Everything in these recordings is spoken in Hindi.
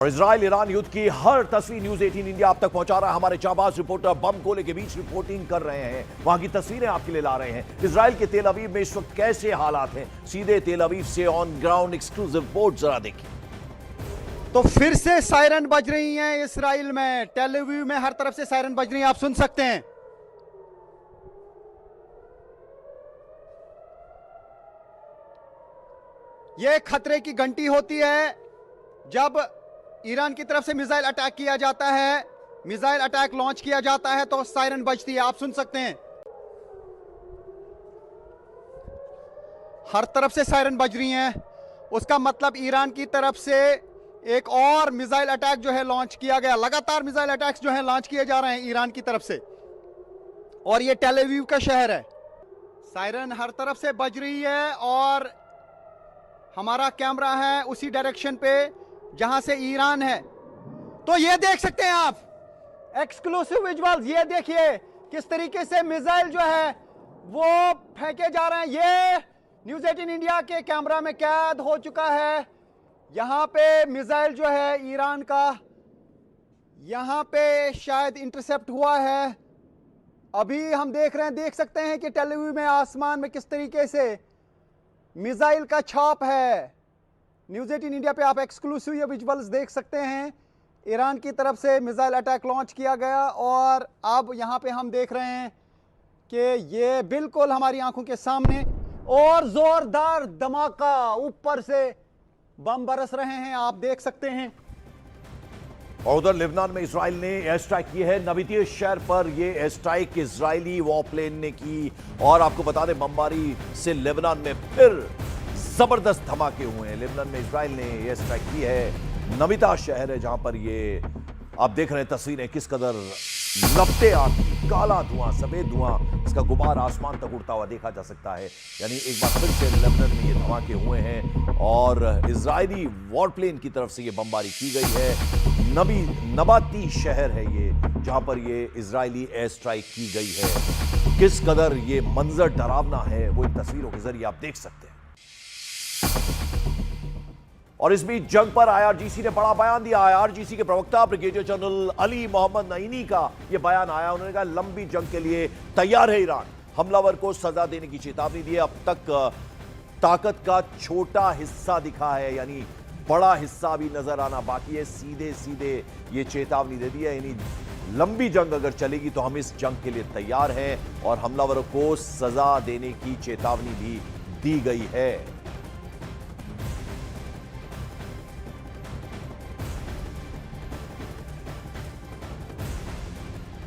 और इजराइल ईरान युद्ध की हर तस्वीर न्यूज 18 इंडिया आप तक पहुंचा रहा है। हमारे जाबाज रिपोर्टर बम गोले के बीच रिपोर्टिंग कर रहे हैं, वहां की तस्वीरें आपके लिए ला रहे हैं। इजराइल के तेल अवीव में इस वक्त कैसे हालात हैं, सीधे तेल अवीव से ऑन ग्राउंड एक्सक्लूसिव रिपोर्ट जरा देखिए। तो फिर से सायरन बज रही हैं इजराइल में, टेल अवीव में हर तरफ से सायरन बज रही हैं, आप सुन सकते हैं। यह खतरे की घंटी होती है जब ईरान की तरफ से मिसाइल अटैक किया जाता है, मिसाइल अटैक लॉन्च किया जाता है तो सायरन बजती है, आप सुन सकते हैं। हर तरफ से सायरन बज रही हैं, उसका मतलब ईरान की तरफ से एक और मिसाइल अटैक जो है लॉन्च किया गया। लगातार मिसाइल अटैक्स जो है लॉन्च किए जा रहे हैं ईरान की तरफ से, और ये टेल अवीव का शहर है। सायरन हर तरफ से बज रही है और हमारा कैमरा है उसी डायरेक्शन पे जहां से ईरान है। तो ये देख सकते हैं आप एक्सक्लूसिव विजुअल्स, ये देखिए किस तरीके से मिसाइल जो है वो फेंके जा रहे हैं। ये न्यूज 18 इंडिया के कैमरा में कैद हो चुका है। यहां पे मिसाइल जो है ईरान का यहां पे शायद इंटरसेप्ट हुआ है। अभी हम देख रहे हैं, देख सकते हैं कि टेल अवीव में आसमान में किस तरीके से मिसाइल का छाप है। न्यूज 18 इंडिया पे आप एक्सक्लूसिव ये विजुअल्स देख सकते हैं। ईरान की तरफ से मिसाइल अटैक लॉन्च किया गया और अब यहां पे हम देख रहे हैं कि ये बिल्कुल हमारी आंखों के सामने, और जोरदार धमाका, ऊपर से बम बरस रहे हैं, आप देख सकते हैं। और उधर लेबनान में इजराइल ने एयर स्ट्राइक की है। नबीतीय शहर पर यह एयर स्ट्राइक इजरायली वॉरप्लेन ने की, और आपको बता दें बमबारी से लेबनान में फिर जबरदस्त धमाके हुए हैं। लेबनान में इजराइल ने एयर स्ट्राइक की है। नबीता शहर है जहां पर ये आप देख रहे हैं तस्वीरें, किस कदर लपटे आती, काला धुआं, सफेद धुआं, इसका गुबार आसमान तक उड़ता हुआ देखा जा सकता है। यानी एक बार फिर से लेबनान में ये धमाके हुए हैं और इजरायली वॉरप्लेन की तरफ से ये बमबारी की गई है। नबाती शहर है ये जहां पर ये इजरायली एयर स्ट्राइक की गई है। किस कदर ये मंजर डरावना है वो इन तस्वीरों के जरिए आप देख सकते हैं। और इस बीच जंग पर आईआरजीसी ने बड़ा बयान दिया। आईआरजीसी के प्रवक्ता ब्रिगेडियर जनरल अली मोहम्मद नईनी का यह बयान आया। उन्होंने कहा लंबी जंग के लिए तैयार है ईरान, हमलावर को सजा देने की चेतावनी दी है। अब तक ताकत का छोटा हिस्सा दिखा है, यानी बड़ा हिस्सा भी नजर आना बाकी है। सीधे सीधे ये चेतावनी दे दी है, यानी लंबी जंग अगर चलेगी तो हम इस जंग के लिए तैयार हैं, और हमलावरों को सजा देने की चेतावनी भी दी गई है।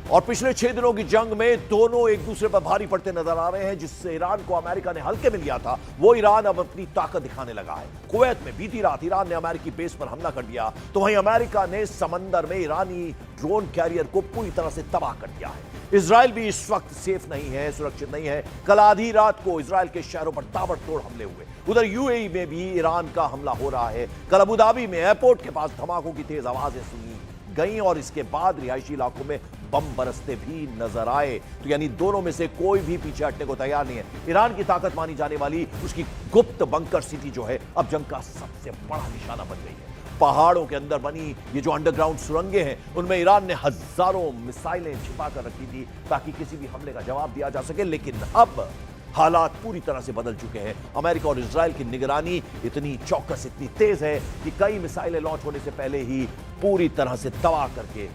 और पिछले 6 दिनों की जंग में दोनों एक दूसरे पर भारी पड़ते नजर आ रहे हैं। जिससे ईरान को अमेरिका ने हल्के में लिया था, वो ईरान अब अपनी ताकत दिखाने लगा है। कुवैत में बीती रात ईरान ने अमेरिकी बेस पर हमला कर दिया, तो वहीं अमेरिका ने समंदर में ईरानी ड्रोन कैरियर को पूरी तरह से तबाह कर दिया है। इजराइल भी इस वक्त सेफ नहीं है, सुरक्षित नहीं है। कल आधी रात को इजराइल के शहरों पर ताबड़तोड़ हमले हुए। उधर यूएई में भी ईरान का हमला हो रहा है। कल अबुधाबी में एयरपोर्ट के पास धमाकों की तेज आवाजें सुनी गई और इसके बाद रिहायशी इलाकों में बम बरसते भी नजर आए। तो यानी दोनों में से कोई भी पीछे हटने को तैयार नहीं है। ईरान की ताकत मानी जाने वाली उसकी गुप्त बंकर सिटी जो है अब जंग का सबसे बड़ा निशाना बन गई है। पहाड़ों के अंदर बनी ये जो अंडरग्राउंड सुरंगें हैं, उनमें ईरान ने हजारों मिसाइलें छिपा कर रखी थी ताकि किसी भी हमले का जवाब दिया जा सके। लेकिन अब हालात पूरी तरह से बदल चुके हैं। अमेरिका और इजराइल की निगरानी इतनी चौकस, इतनी तेज है कि कई मिसाइलें लॉन्च होने से पहले ही पूरी तरह से तबाह करके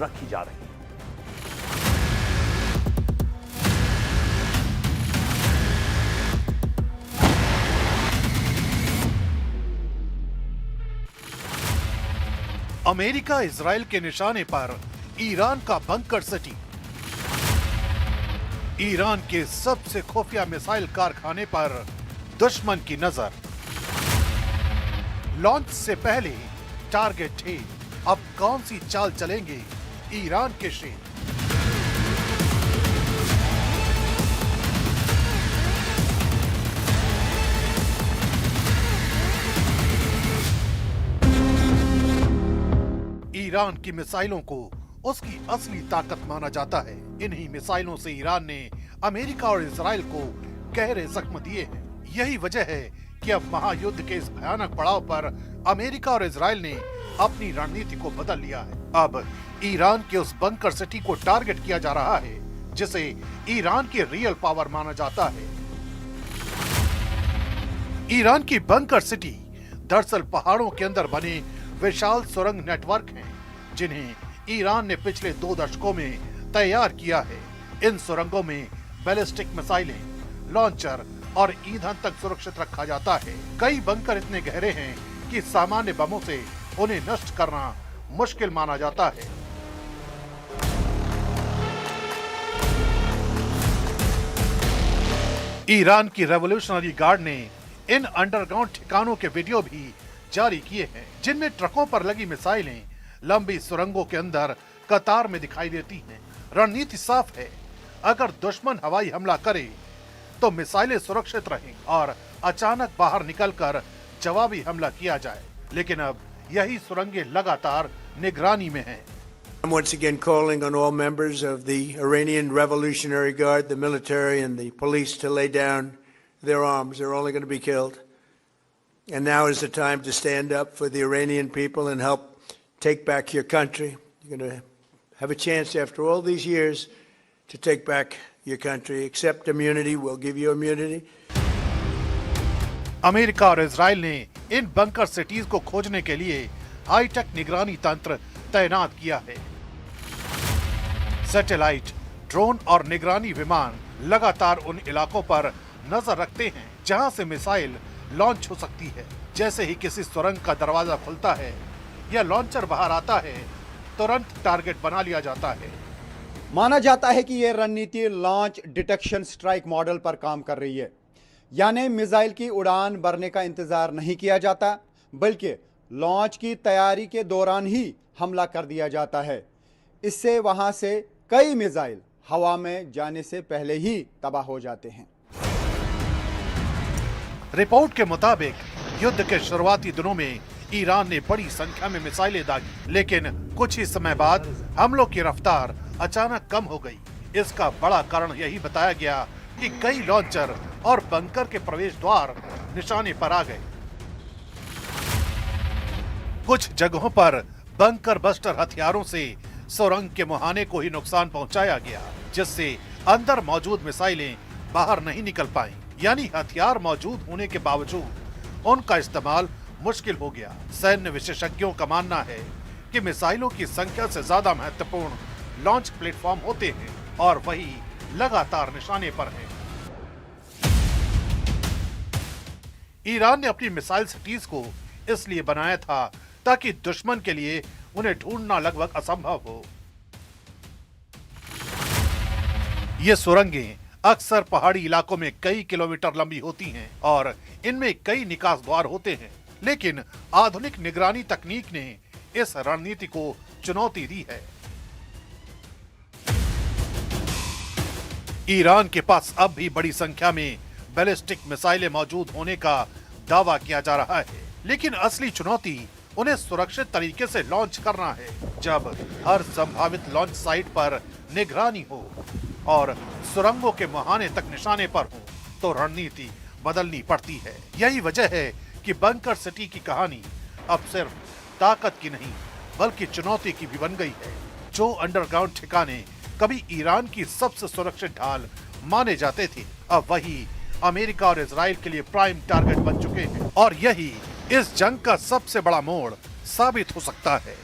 रखी जा रही है। अमेरिका इजराइल के निशाने पर ईरान का बंकर सिटी। ईरान के सबसे खुफिया मिसाइल कारखाने पर दुश्मन की नजर। लॉन्च से पहले टारगेट है। अब कौन सी चाल चलेंगे ईरान के शेर? ईरान की मिसाइलों को उसकी असली ताकत माना जाता है। इन्हीं मिसाइलों से ईरान ने अमेरिका और इजराइल को गहरे जख्म दिए हैं। यही वजह है कि अब महायुद्ध के इस भयानक पड़ाव पर अमेरिका और इजराइल ने अपनी रणनीति को बदल लिया है। अब ईरान के उस बंकर सिटी को टारगेट किया जा रहा है जिसे ईरान की रियल पावर माना जाता है। ईरान की बंकर सिटी दरअसल पहाड़ों के अंदर बने विशाल सुरंग नेटवर्क हैं, जिन्हें ईरान ने पिछले 2 दशकों में तैयार किया है। इन सुरंगों में बैलिस्टिक मिसाइलें, लॉन्चर और ईंधन तक सुरक्षित रखा जाता है। कई बंकर इतने गहरे हैं कि सामान्य बमों से उन्हें नष्ट करना मुश्किल माना जाता है। ईरान की रेवोल्यूशनरी गार्ड ने इन अंडरग्राउंड ठिकानों के वीडियो भी जारी किए हैं, जिनमें ट्रकों पर लगी मिसाइलें लंबी सुरंगों के अंदर कतार में दिखाई देती हैं। रणनीति साफ है, अगर दुश्मन हवाई हमला करे तो मिसाइलें सुरक्षित रहें और अचानक बाहर निकलकर जवाबी हमला किया जाए। लेकिन अब यही सुरंगें लगातार निगरानी में हैं। I'm once again calling on all members of the Iranian Revolutionary Guard, the military and the police to lay down their arms. They're only going to be killed. And now is the time to stand up for the Iranian people and help take back your country. You're going to have a chance after all these years to take back your country. Accept immunity. We'll give you immunity. America और इजराइल ने इन बंकर सिटीज को खोजने के लिए हाईटेक निगरानी तंत्र तैनात किया है। सैटेलाइट, ड्रोन और निगरानी विमान लगातार उन इलाकों पर नजर रखते हैं जहां से मिसाइल लॉन्च हो सकती है। जैसे ही किसी सुरंग का दरवाजा खुलता है या लॉन्चर बाहर आता है, तुरंत टारगेट बना लिया जाता है। माना जाता है कि यह रणनीति लॉन्च डिटेक्शन स्ट्राइक मॉडल पर काम कर रही है, यानी मिसाइल की उड़ान भरने का इंतजार नहीं किया जाता, बल्कि लॉन्च की तैयारी के दौरान ही हमला कर दिया जाता है। इससे वहां से कई मिसाइल हवा में जाने से पहले ही तबाह हो जाते हैं। रिपोर्ट के मुताबिक युद्ध के शुरुआती दिनों में ईरान ने बड़ी संख्या में मिसाइलें दागी, लेकिन कुछ ही समय बाद हमलों की रफ्तार अचानक कम हो गई। इसका बड़ा कारण यही बताया गया कि कई लॉन्चर और बंकर के प्रवेश द्वार निशाने पर आ गए। कुछ जगहों पर बंकर बस्टर हथियारों से सुरंग के मुहाने को ही नुकसान पहुंचाया गया, जिससे अंदर मौजूद मिसाइलें बाहर नहीं निकल पाईं। यानी हथियार मौजूद होने के बावजूद उनका इस्तेमाल मुश्किल हो गया। सैन्य विशेषज्ञों का मानना है कि मिसाइलों की संख्या से ज्यादा महत्वपूर्ण लॉन्च प्लेटफॉर्म होते हैं और वही लगातार निशाने पर हैं। ईरान ने अपनी मिसाइल सिटीज को इसलिए बनाया था ताकि दुश्मन के लिए उन्हें ढूंढना लगभग असंभव हो। ये सुरंगें अक्सर पहाड़ी इलाकों में कई किलोमीटर लंबी होती हैं और इनमें कई निकास द्वार होते हैं, लेकिन आधुनिक निगरानी तकनीक ने इस रणनीति को चुनौती दी है। ईरान के पास अब भी बड़ी संख्या में बैलिस्टिक मिसाइलें मौजूद होने का दावा किया जा रहा है, लेकिन असली चुनौती उन्हें सुरक्षित तरीके से लॉन्च करना है। जब हर संभावित लॉन्च साइट पर निगरानी हो और सुरंगों के मुहाने तक निशाने पर हो, तो रणनीति बदलनी पड़ती है। यही वजह है कि बंकर सिटी की कहानी अब सिर्फ ताकत की नहीं बल्कि चुनौती की भी बन गई है। जो अंडरग्राउंड ठिकाने कभी ईरान की सबसे सुरक्षित ढाल माने जाते थे, अब वही अमेरिका और इजराइल के लिए प्राइम टारगेट बन चुके हैं और यही इस जंग का सबसे बड़ा मोड़ साबित हो सकता है।